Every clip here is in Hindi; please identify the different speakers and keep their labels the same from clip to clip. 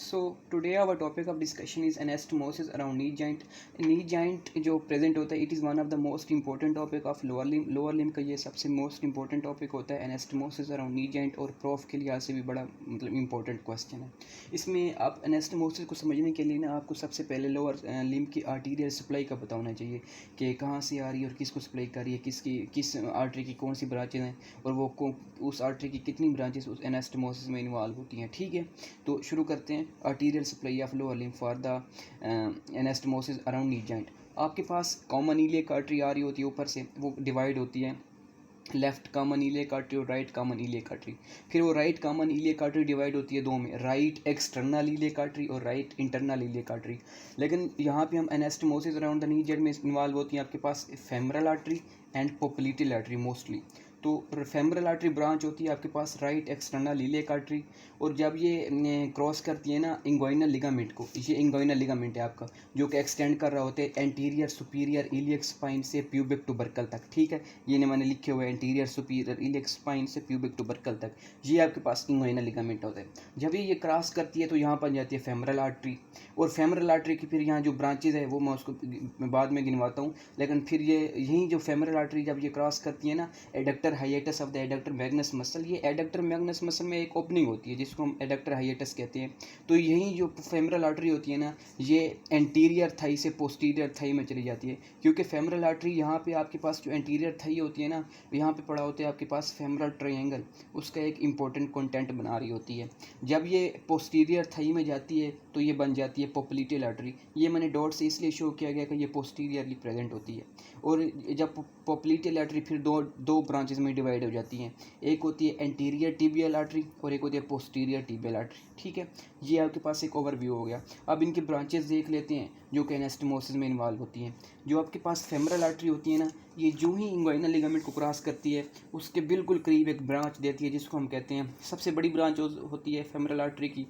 Speaker 1: So today our topic of discussion is anastomosis around knee joint. Knee joint जो present होता है, it is one of the most important topic of lower limb. Lower limb का ये सबसे most important topic होता है anastomosis around knee joint, और prof के लिहाज से भी बड़ा मतलब important question है. इसमें आप anastomosis को समझने के लिए ना आपको सबसे पहले lower limb की arterial supply का पता होना चाहिए कि कहाँ से आ रही है और किसको supply कर रही है, किस artery की कौन सी branches हैं और वो उस artery की कितनी branches उस anastomosis में involve होती हैं. ठीक है, तो शुरू करते हैं. Arterial supply of lower limb for the anastomosis around knee joint. आपके पास कॉमन इलियक आर्टरी आ रही होती है ऊपर से, वो डिवाइड होती है लेफ्ट कॉमन इलियक आर्टरी और राइट कॉमन इलियक आर्टरी. फिर वो right common iliac artery divide होती है दो में, राइट एक्सटर्नल इलियक आर्टरी और राइट इंटरनल इलियक आर्टरी. लेकिन यहाँ पे हम anastomosis around the knee joint में इन्वॉल्व होती हैं आपके पास femoral artery and popliteal artery mostly. तो फेमरल आर्टरी ब्रांच होती है आपके पास राइट एक्सटर्नल इलियक आर्टरी, और जब ये क्रॉस करती है ना इंगोइनल लिगामेंट को, ये इंगोइनल लिगामेंट है आपका जो कि एक्सटेंड कर रहा होता है एंटीरियर सुपीरियर इलियक स्पाइन से प्यूबिक टुबरकल तक. ठीक है, ये मैंने लिखे हुए एंटीरियर सुपीरियर इलियक स्पाइन से प्यूबिक टुबरकल तक, ये आपके पास इंगोइनल लिगामेंट होता है. जब ये क्रॉस करती है तो यहाँ पर जाती है फेमरल आर्टरी, और फेमरल आर्टरी की फिर यहाँ जो ब्रांचेज है वो मैं उसको बाद में गिनवाता हूँ. लेकिन फिर ये यही जो फेमरल आर्टरी जब ये क्रॉस करती है ना adductor hiatus of the adductor magnus muscle, ये एडक्टर मैग्नस मसल में एक ओपनिंग होती है जिसको हम एडक्टर हाइएटस कहते हैं. तो यही जो फेमरल आर्टरी होती है ना ये एंटीरियर थाई से पोस्टीरियर थाई में चली जाती है, क्योंकि फेमरल आर्टरी यहाँ पे आपके पास जो एंटीरियर थाई होती है ना यहाँ पे पड़ा होता है आपके पास फेमरल ट्रायंगल, उसका एक इंपॉर्टेंट कंटेंट बना रही होती है. जब ये पोस्टीरियर थाई में जाती है तो ये बन जाती है पोप्लीटियल आर्टरी. ये मैंने डॉट से इसलिए शो किया गया कि ये पोस्टीरियरली प्रेजेंट होती है. और जब पोप्लीटियल आर्टरी फिर दो ब्रांचेस में डिवाइड हो जाती हैं, एक होती है एंटीरियर टिबियल आर्टरी और एक होती है पोस्टीरियर टिबियल आर्टरी. ठीक है, ये आपके पास एक ओवरव्यू हो गया. अब इनकी ब्रांचेस देख लेते हैं जो कि एनास्टोमोसिस में इन्वॉल्व होती हैं. जो आपके पास फेमरल आर्टरी होती है ना, ये जो ही इंगोइनल लिगामेंट को क्रॉस करती है उसके बिल्कुल करीब एक ब्रांच देती है जिसको हम कहते हैं, सबसे बड़ी ब्रांच होती है फेमरल आर्टरी की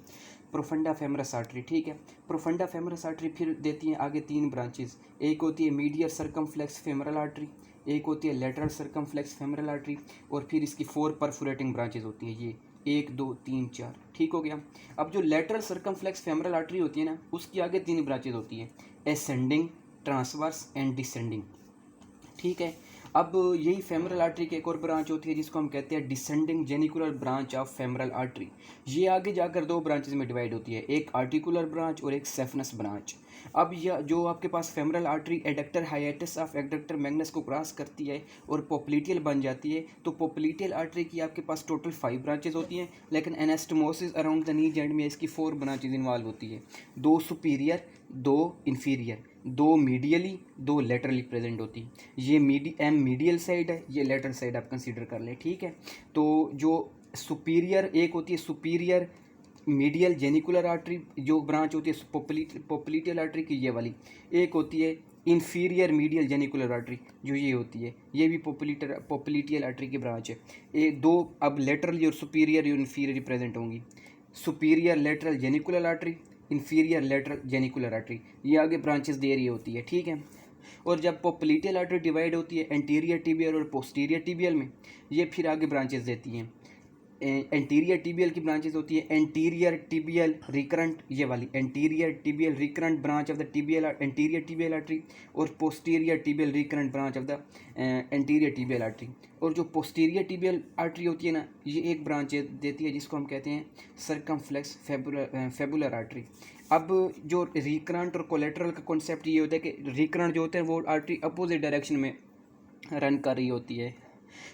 Speaker 1: प्रोफंडा फेमरस आर्टरी. ठीक है, प्रोफंडा फेमरस आर्टरी फिर देती है आगे तीन ब्रांचेस. एक होती है मीडियल सर्कमफ्लेक्स फेमरल आर्टरी, एक होती है लेटरल सर्कमफ्लेक्स फेमरल आर्टरी, और फिर इसकी 4 परफोरेटिंग ब्रांचेस होती हैं, ये 1 2 3 4. ठीक हो गया. अब जो लेटरल सर्कमफ्लेक्स फेमरल आर्टरी होती है ना उसकी आगे तीन ब्रांचेस होती हैं, एसेंडिंग, ट्रांसवर्स एंड डिसेंडिंग. ठीक है, अब यही फेमरल आर्टरी की एक और ब्रांच होती है जिसको हम कहते हैं descending genicular branch of femoral artery. ये आगे जाकर दो ब्रांचेस में डिवाइड होती है, एक आर्टिकुलर ब्रांच और एक सेफनस ब्रांच. अब यह जो आपके पास femoral artery adductor hiatus of adductor magnus को क्रॉस करती है और पोप्लीटियल बन जाती है, तो पोप्लीटियल आर्टरी की आपके पास टोटल 5 ब्रांचेस होती हैं. लेकिन anastomosis around the knee joint में इसकी 4 ब्रांचेस इन्वॉल्व होती है, 2 superior, 2 inferior, 2 medially, 2 laterally present होती. ये मीडियल साइड है, ये लेटरल साइड आप कंसीडर कर लें. ठीक है, तो जो सुपीरियर एक होती है सुपीरियर मीडियल जेनिकुलर आर्टरी जो ब्रांच होती है पोप्लीटियल आर्टरी की, ये वाली. एक होती है इन्फीरियर मीडियल जेनिकुलर आर्टरी जो ये होती है, ये भी पोप्लीटियल आर्टरी की ब्रांच है. एक दो अब लेटरली और सुपीरियर और इन्फीरियर प्रेजेंट होंगी. Superior lateral genicular artery, inferior lateral genicular artery, ये आगे ब्रांचेस दे रही होती है. ठीक है, और जब पोप्लीटियल आर्टरी डिवाइड होती है एंटीरियर टिबियल और पोस्टीरियर टिबियल में, ये फिर आगे ब्रांचेस देती हैं. एंटीरियर टिबियल की ब्रांचेस होती है एंटीरियर टिबियल रिकरेंट, ये वाली anterior tibial recurrent branch of the tibial anterior tibial artery, और posterior tibial recurrent branch of the anterior tibial artery. और जो पोस्टीरियर टिबियल आर्टरी होती है ना ये एक ब्रांच देती है जिसको हम कहते हैं सर्कमफ्लेक्स फेबुलर आर्टरी. अब जो रिकरेंट और कोलेटरल का कॉन्सेप्ट ये होता है कि रिकरेंट जो होता है वो आर्टरी अपोजिट डायरेक्शन में रन कर रही होती है,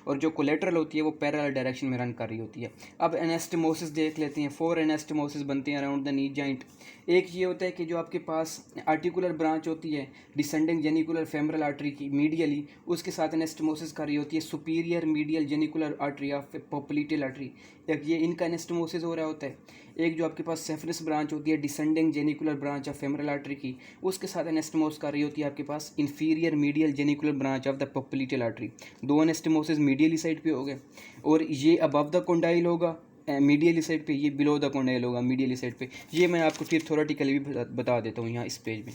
Speaker 1: और जो कोलेटरल होती है वो पैरेलल डायरेक्शन में रन कर रही होती है. अब एनास्टोमोसिस देख लेते हैं. 4 एनास्टोमोसिस बनते हैं अराउंड द नी जॉइंट. एक ये होता है कि जो आपके पास आर्टिकुलर ब्रांच होती है डिसेंडिंग जेनिकुलर फेमरल आर्टरी की मीडियली, उसके साथ एनास्टोमोसिस कर रही होती है superior medial genicular artery of पोप्लीटियल artery. एक ये इनका एनास्टोमोसिस हो रहा होता है. एक जो आपके पास सेफनस ब्रांच होती है descending genicular branch of femoral artery की, उसके साथ एनास्टोमोसिस कर रही होती है आपके पास inferior medial genicular branch of the popliteal artery. दो एनास्टोमोसिस मीडियली साइड पे हो गए, और ये अबव द कोंडाइल होगा मीडियली साइड पे, ये बिलो द कोंडाइल होगा मीडियली साइड पे. ये मैं आपको फिर थोरेटिकली भी बता देता हूँ यहाँ इस पेज में.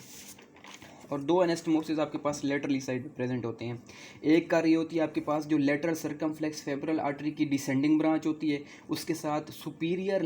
Speaker 1: और दो एनास्टोमोसिस आपके पास लेटरली साइड पे प्रेजेंट होते हैं. एक का रही होती है आपके पास जो लेटरल सर्कमफ्लेक्स फेबरल आर्टरी की डिसेंडिंग ब्रांच होती है, उसके साथ सुपीरियर